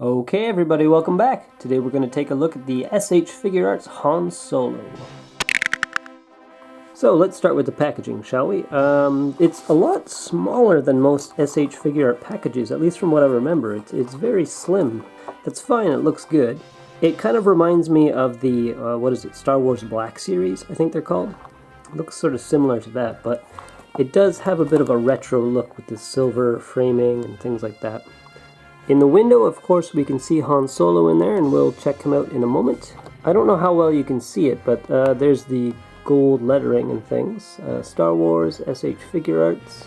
Okay everybody, welcome back. Today we're going to take a look at the SH Figuarts Han Solo. So let's start with the packaging, shall we? It's a lot smaller than most SH Figuart packages, at least from what I remember. It's very slim. That's fine, it looks good. It kind of reminds me of the, Star Wars Black Series, I think they're called. It looks sort of similar to that, but it does have a bit of a retro look with this silver framing and things like that. In the window, of course, we can see Han Solo in there, and we'll check him out in a moment. I don't know how well you can see it, but there's the gold lettering and things. Star Wars, SH Figuarts.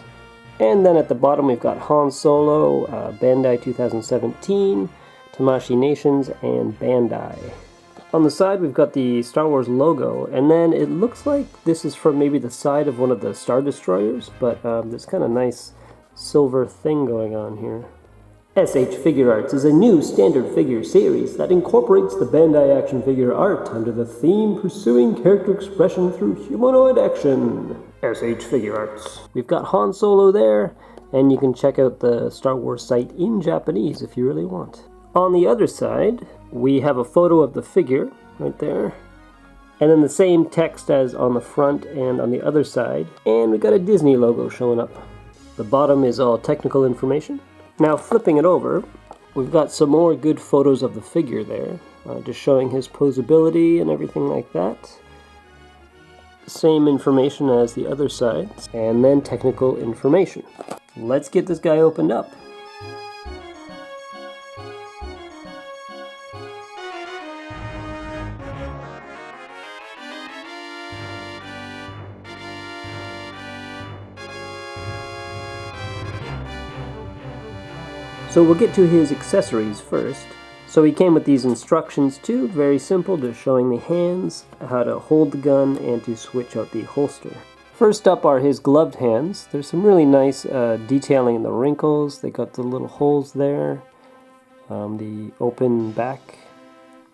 And then at the bottom we've got Han Solo, Bandai 2017, Tamashii Nations, and Bandai. On the side we've got the Star Wars logo, and then it looks like this is from maybe the side of one of the Star Destroyers, but there's kind of nice silver thing going on here. SH Figuarts is a new standard figure series that incorporates the Bandai action figure art under the theme pursuing character expression through humanoid action. SH Figuarts. We've got Han Solo there, and you can check out the Star Wars site in Japanese if you really want. On the other side, we have a photo of the figure right there, and then the same text as on the front and on the other side, and we got a Disney logo showing up. The bottom is all technical information. Now flipping it over, we've got some more good photos of the figure there, just showing his posability and everything like that. Same information as the other side, and then technical information. Let's get this guy opened up. So we'll get to his accessories first. So he came with these instructions too, very simple, just showing the hands, how to hold the gun, and to switch out the holster. First up are his gloved hands. There's some really nice detailing in the wrinkles. They got the little holes there, the open back.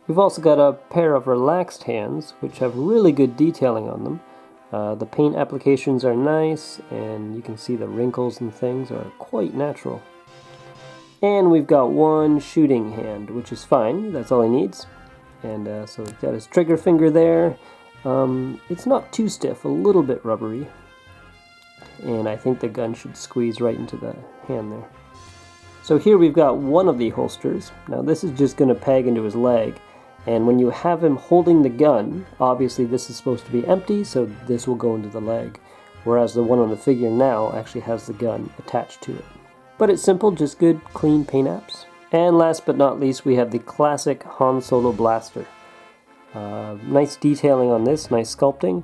We've also got a pair of relaxed hands, which have really good detailing on them. The paint applications are nice, and you can see the wrinkles and things are quite natural. And we've got one shooting hand, which is fine. That's all he needs. And so we've got his trigger finger there. It's not too stiff, a little bit rubbery. And I think the gun should squeeze right into the hand there. So here we've got one of the holsters. Now this is just going to peg into his leg. And when you have him holding the gun, obviously this is supposed to be empty, so this will go into the leg. Whereas the one on the figure now actually has the gun attached to it. But it's simple, just good, clean paint apps. And last but not least, we have the classic Han Solo blaster. Nice detailing on this, nice sculpting.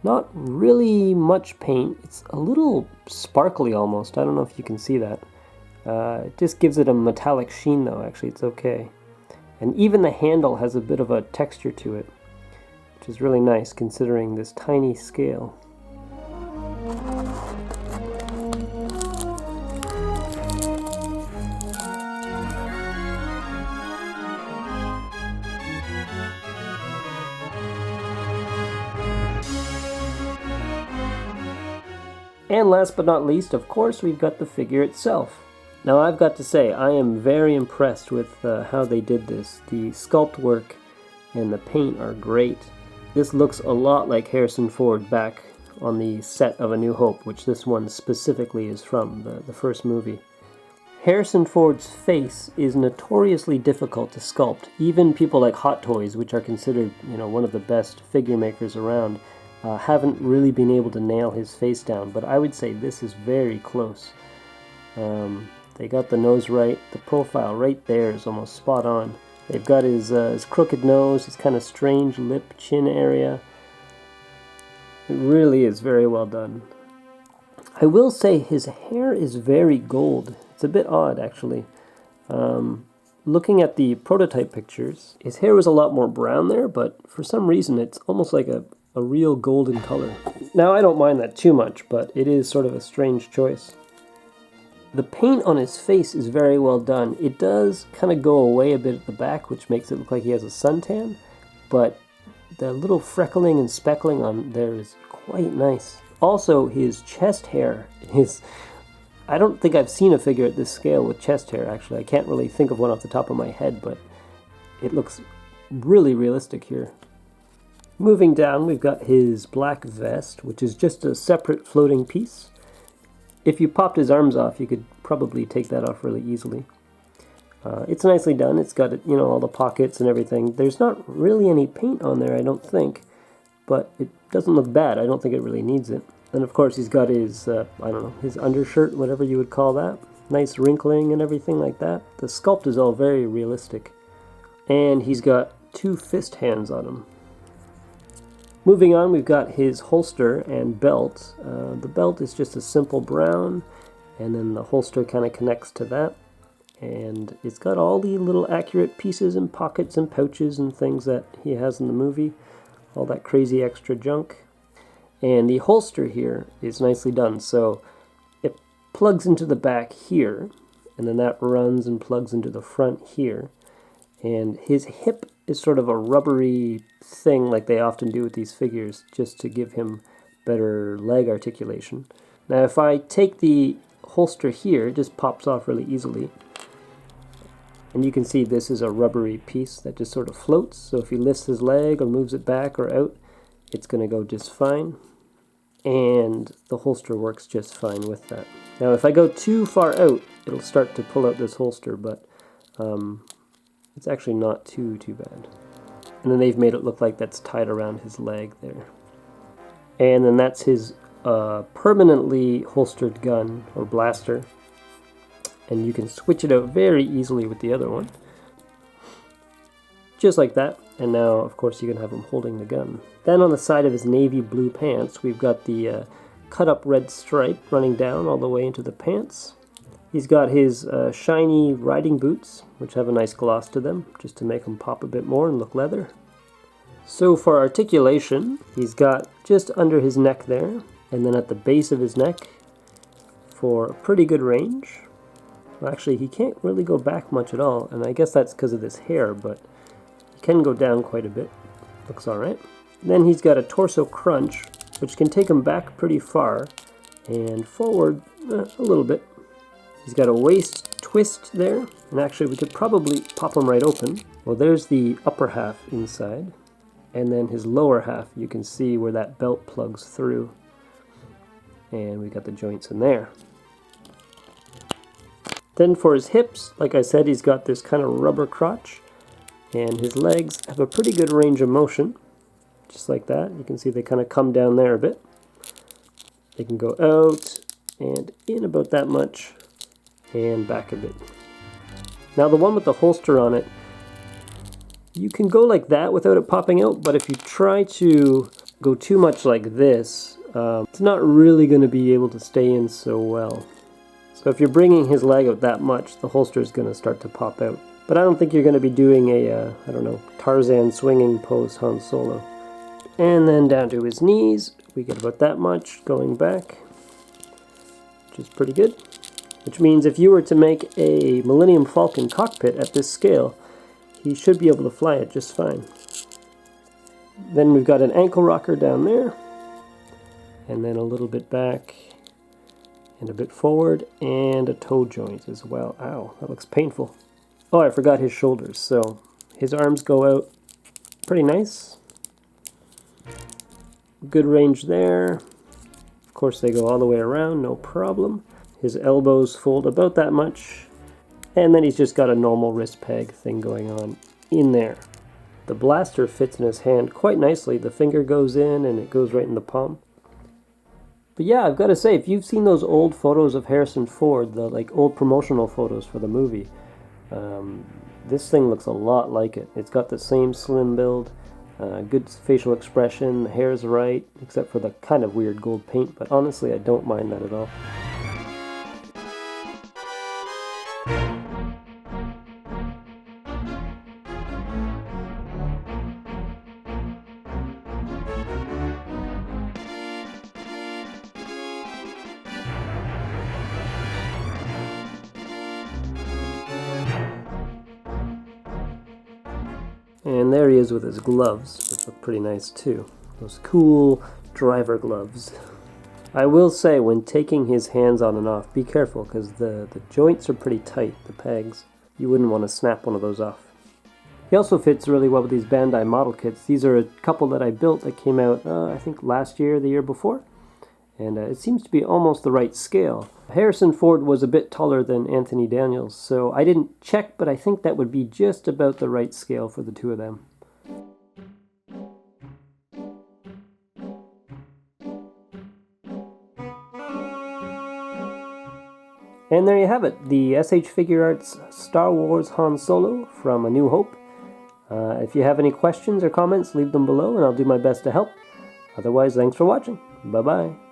Not really much paint. It's a little sparkly almost. I don't know if you can see that. It just gives it a metallic sheen though, actually, it's okay. And even the handle has a bit of a texture to it, which is really nice considering this tiny scale. And last but not least, of course, we've got the figure itself. Now I've got to say, I am very impressed with how they did this. The sculpt work and the paint are great. This looks a lot like Harrison Ford back on the set of A New Hope, which this one specifically is from, the first movie. Harrison Ford's face is notoriously difficult to sculpt. Even people like Hot Toys, which are considered, one of the best figure makers around, haven't really been able to nail his face down, but I would say this is very close. They got the nose right, the profile right there is almost spot on. They've got his crooked nose, his kind of strange lip chin area. It really is very well done. I will say his hair is very gold. It's a bit odd actually. Looking at the prototype pictures, his hair was a lot more brown there, but for some reason it's almost like a real golden color. Now I don't mind that too much, but it is sort of a strange choice. The paint on his face is very well done. It does kind of go away a bit at the back, which makes it look like he has a suntan, but the little freckling and speckling on there is quite nice. Also, his chest hair is I don't think I've seen a figure at this scale with chest hair, actually. I can't really think of one off the top of my head, but it looks really realistic here. Moving down, we've got his black vest, which is just a separate floating piece. If you popped his arms off, you could probably take that off really easily. It's nicely done. It's got, you know, all the pockets and everything. There's not really any paint on there, I don't think, but it doesn't look bad. I don't think it really needs it. And of course, he's got his, I don't know, his undershirt, whatever you would call that. Nice wrinkling and everything like that. The sculpt is all very realistic. And he's got 2 fist hands on him. Moving on, we've got his holster and belt. The belt is just a simple brown, and then the holster kind of connects to that. And it's got all the little accurate pieces and pockets and pouches and things that he has in the movie. All that crazy extra junk. And the holster here is nicely done. So it plugs into the back here, and then that runs and plugs into the front here. And his hip is sort of a rubbery thing like they often do with these figures, just to give him better leg articulation. Now if I take the holster here, it just pops off really easily. And you can see this is a rubbery piece that just sort of floats, so if he lifts his leg or moves it back or out, it's going to go just fine. And the holster works just fine with that. Now if I go too far out, it'll start to pull out this holster, but it's actually not too bad. And then they've made it look like that's tied around his leg there. And then that's his permanently holstered gun or blaster. And you can switch it out very easily with the other one. Just like that. And now, of course, you can have him holding the gun. Then on the side of his navy blue pants, we've got the cut-up red stripe running down all the way into the pants. He's got his shiny riding boots, which have a nice gloss to them, just to make them pop a bit more and look leather. So for articulation, he's got just under his neck there, and then at the base of his neck for a pretty good range. Well, actually, he can't really go back much at all, and I guess that's because of this hair, but he can go down quite a bit. Looks alright. Then he's got a torso crunch, which can take him back pretty far, and forward a little bit. He's got a waist twist there, and actually we could probably pop him right open. Well, there's the upper half inside, and then his lower half, you can see where that belt plugs through. And we got the joints in there. Then for his hips, like I said, he's got this kind of rubber crotch, and his legs have a pretty good range of motion, just like that. You can see they kind of come down there a bit. They can go out and in about that much, and back a bit. Now the one with the holster on it, you can go like that without it popping out, but if you try to go too much like this, it's not really going to be able to stay in so well. So if you're bringing his leg out that much, the holster is going to start to pop out. But I don't think you're going to be doing a, I don't know, Tarzan swinging pose Han Solo. And then down to his knees, we get about that much going back, which is pretty good. Which means if you were to make a Millennium Falcon cockpit at this scale, he should be able to fly it just fine. Then we've got an ankle rocker down there, and then a little bit back, and a bit forward, and a toe joint as well. Ow, that looks painful. Oh, I forgot his shoulders. So his arms go out pretty nice. Good range there. Of course, they go all the way around, no problem. His elbows fold about that much. And then he's just got a normal wrist peg thing going on in there. The blaster fits in his hand quite nicely. The finger goes in and it goes right in the palm. But yeah, I've got to say, if you've seen those old photos of Harrison Ford, the like old promotional photos for the movie, this thing looks a lot like it. It's got the same slim build, good facial expression, the hair's right, except for the kind of weird gold paint, but honestly I don't mind that at all. And there he is with his gloves, which look pretty nice too. Those cool driver gloves. I will say, when taking his hands on and off, be careful, because the joints are pretty tight, the pegs. You wouldn't want to snap one of those off. He also fits really well with these Bandai model kits. These are a couple that I built that came out, I think last year or the year before. And it seems to be almost the right scale. Harrison Ford was a bit taller than Anthony Daniels, so I didn't check, but I think that would be just about the right scale for the two of them. And there you have it, the SH Figuarts Star Wars Han Solo from A New Hope. If you have any questions or comments, leave them below and I'll do my best to help. Otherwise, thanks for watching. Bye-bye.